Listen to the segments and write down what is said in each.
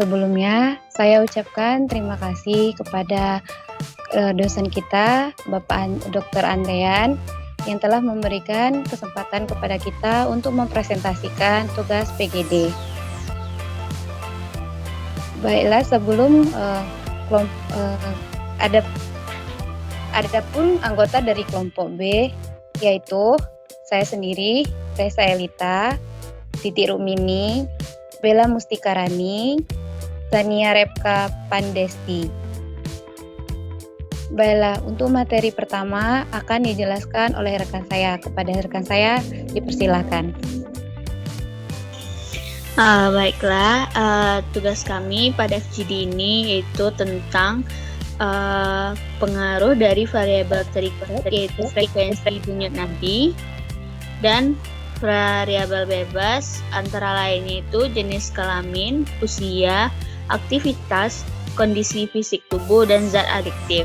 Sebelumnya, saya ucapkan terima kasih kepada dosen kita, Bapak Dr. Andrean, yang telah memberikan kesempatan kepada kita untuk mempresentasikan tugas PGD. Baiklah, sebelum ada pun anggota dari kelompok B, yaitu saya sendiri, Reza Elita, Titi Rumini, Bella Mustikarani, Tania Repka Pandesti. Baiklah, untuk materi pertama akan dijelaskan oleh rekan saya. Kepada rekan saya, dipersilakan. Baiklah, tugas kami pada FGD ini yaitu tentang pengaruh dari variabel terikat, yaitu frekuensi denyut nadi, dan variabel bebas antara lainnya itu jenis kelamin, usia, aktivitas, kondisi fisik tubuh, dan zat adiktif.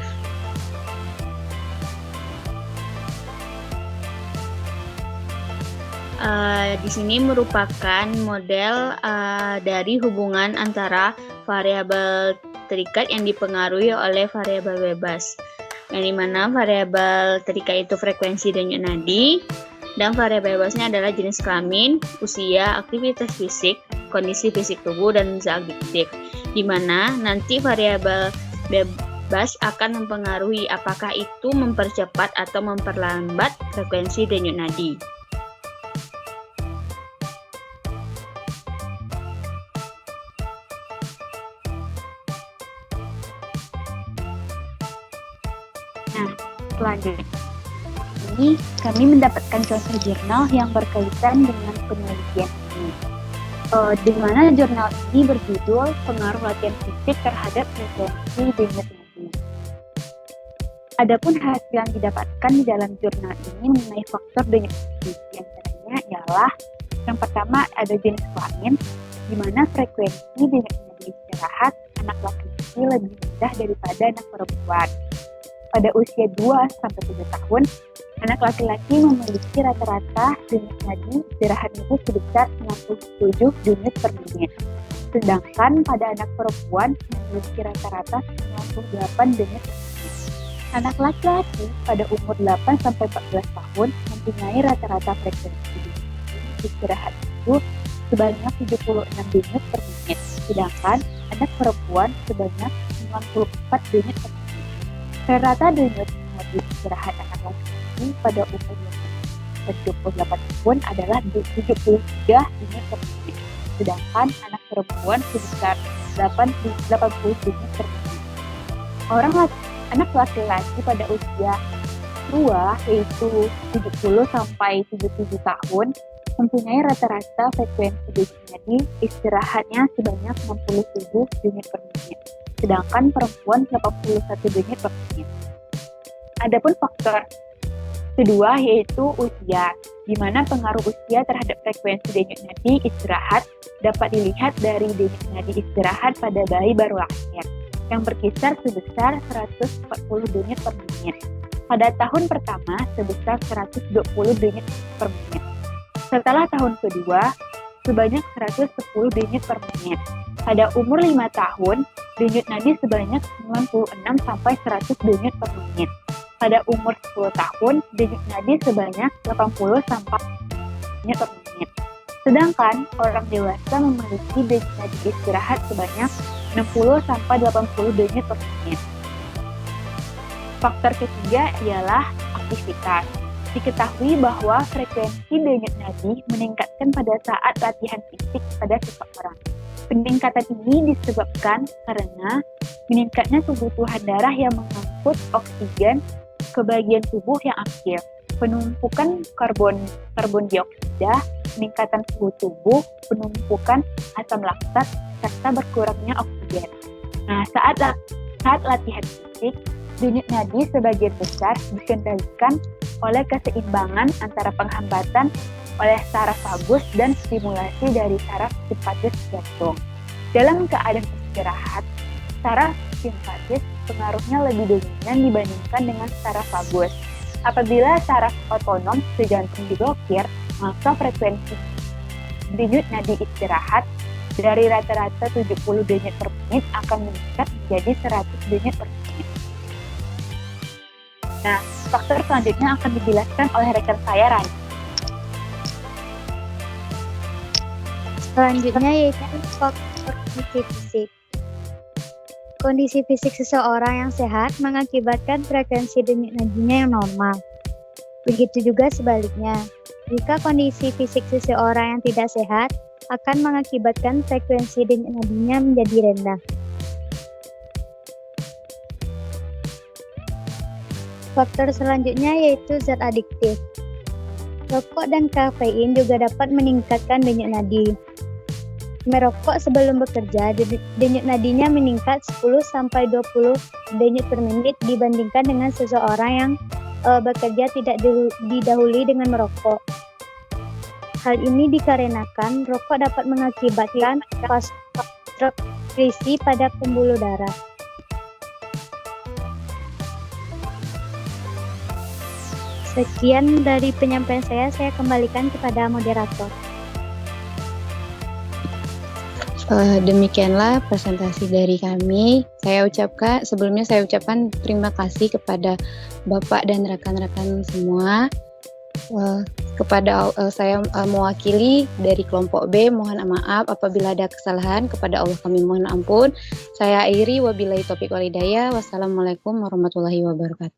Di sini merupakan model dari hubungan antara variabel terikat yang dipengaruhi oleh variabel bebas, yang dimana variabel terikat itu frekuensi denyut nadi, dan variabel bebasnya adalah jenis kelamin, usia, aktivitas fisik, kondisi fisik tubuh, dan zat adiktif, dimana nanti variabel bebas akan mempengaruhi apakah itu mempercepat atau memperlambat frekuensi denyut nadi. Nah, selanjutnya ini kami mendapatkan contoh jurnal yang berkaitan dengan penelitian ini. Di mana jurnal ini berjudul Pengaruh Latihan Fisik Terhadap Frekuensi Denyut Nadi. Adapun hasil yang didapatkan di dalam jurnal ini mengenai faktor denyut nadi, diantaranya ialah yang pertama ada jenis kelamin, di mana frekuensi denyut nadi istirahat anak laki-laki lebih rendah daripada anak perempuan. Pada usia 2-7 tahun, anak laki-laki memiliki rata-rata denyut nadi istirahat itu sebesar 67 denyut per menit. Sedangkan pada anak perempuan memiliki rata-rata 98 denyut per menit. Anak laki-laki pada umur 8-14 tahun mempunyai rata-rata frekuensi istirahat itu sebanyak 76 denyut per menit. Sedangkan anak perempuan sebanyak 94 denyut per menit. Rata denyut nadi istirahat anak laki-laki pada umur 28 tahun adalah 73 denyut per menit, sedangkan anak perempuan sebesar 80 denyut per menit. Anak laki-laki pada usia tua yaitu 70 sampai 77 tahun mempunyai rata-rata frekuensi denyut nadi istirahatnya sebanyak 67 denyut per menit. Sedangkan perempuan 81 denyut per menit. Adapun faktor kedua yaitu usia, di mana pengaruh usia terhadap frekuensi denyut nadi istirahat dapat dilihat dari denyut nadi istirahat pada bayi baru lahir, yang berkisar sebesar 140 denyut per menit. Pada tahun pertama sebesar 120 denyut per menit. Setelah tahun kedua, sebanyak 110 denyut per menit. Pada umur 5 tahun, denyut nadi sebanyak 96 sampai 100 denyut per menit. Pada umur 10 tahun, denyut nadi sebanyak 80 sampai denyut per menit. Sedangkan orang dewasa memiliki denyut nadi istirahat sebanyak 60 sampai 80 denyut per menit. Faktor ketiga ialah aktivitas. Diketahui bahwa frekuensi denyut nadi meningkatkan pada saat latihan fisik pada seseorang. Peningkatan ini disebabkan karena meningkatnya kebutuhan darah yang mengangkut oksigen ke bagian tubuh yang aktif, penumpukan karbon dioksida, peningkatan suhu tubuh, penumpukan asam laktat, serta berkurangnya oksigen. Nah, saat latihan fisik, denyut nadi sebagian besar dikendalikan oleh keseimbangan antara penghambatan oleh saraf vagus dan stimulasi dari saraf simpatis jantung. Dalam keadaan istirahat, saraf simpatis pengaruhnya lebih dominan dibandingkan dengan saraf vagus. Apabila saraf otonom jantung diblokir, maka frekuensi denyut nadi istirahat Dari rata-rata 70 denyut per menit akan meningkat menjadi 100 denyut per menit. Nah, faktor selanjutnya akan dijelaskan oleh rekan saya, Rani. Selanjutnya yaitu faktor kondisi fisik. Kondisi fisik seseorang yang sehat mengakibatkan frekuensi denyut nadinya yang normal. Begitu juga sebaliknya, jika kondisi fisik seseorang yang tidak sehat akan mengakibatkan frekuensi denyut nadinya menjadi rendah. Faktor selanjutnya yaitu zat adiktif. Rokok dan kafein juga dapat meningkatkan denyut nadi. Merokok sebelum bekerja, denyut nadinya meningkat 10-20 denyut per menit dibandingkan dengan seseorang yang bekerja tidak didahului dengan merokok. Hal ini dikarenakan rokok dapat mengakibatkan vasokonstriksi pada pembuluh darah. Sekian dari penyampaian saya kembalikan kepada moderator. Demikianlah presentasi dari kami. Sebelumnya saya ucapkan terima kasih kepada Bapak dan rekan-rekan semua. Saya mewakili dari kelompok B, mohon maaf apabila ada kesalahan, kepada Allah kami mohon ampun. Saya akhiri, wabillahi taufiq wal hidayah. Wassalamualaikum warahmatullahi wabarakatuh.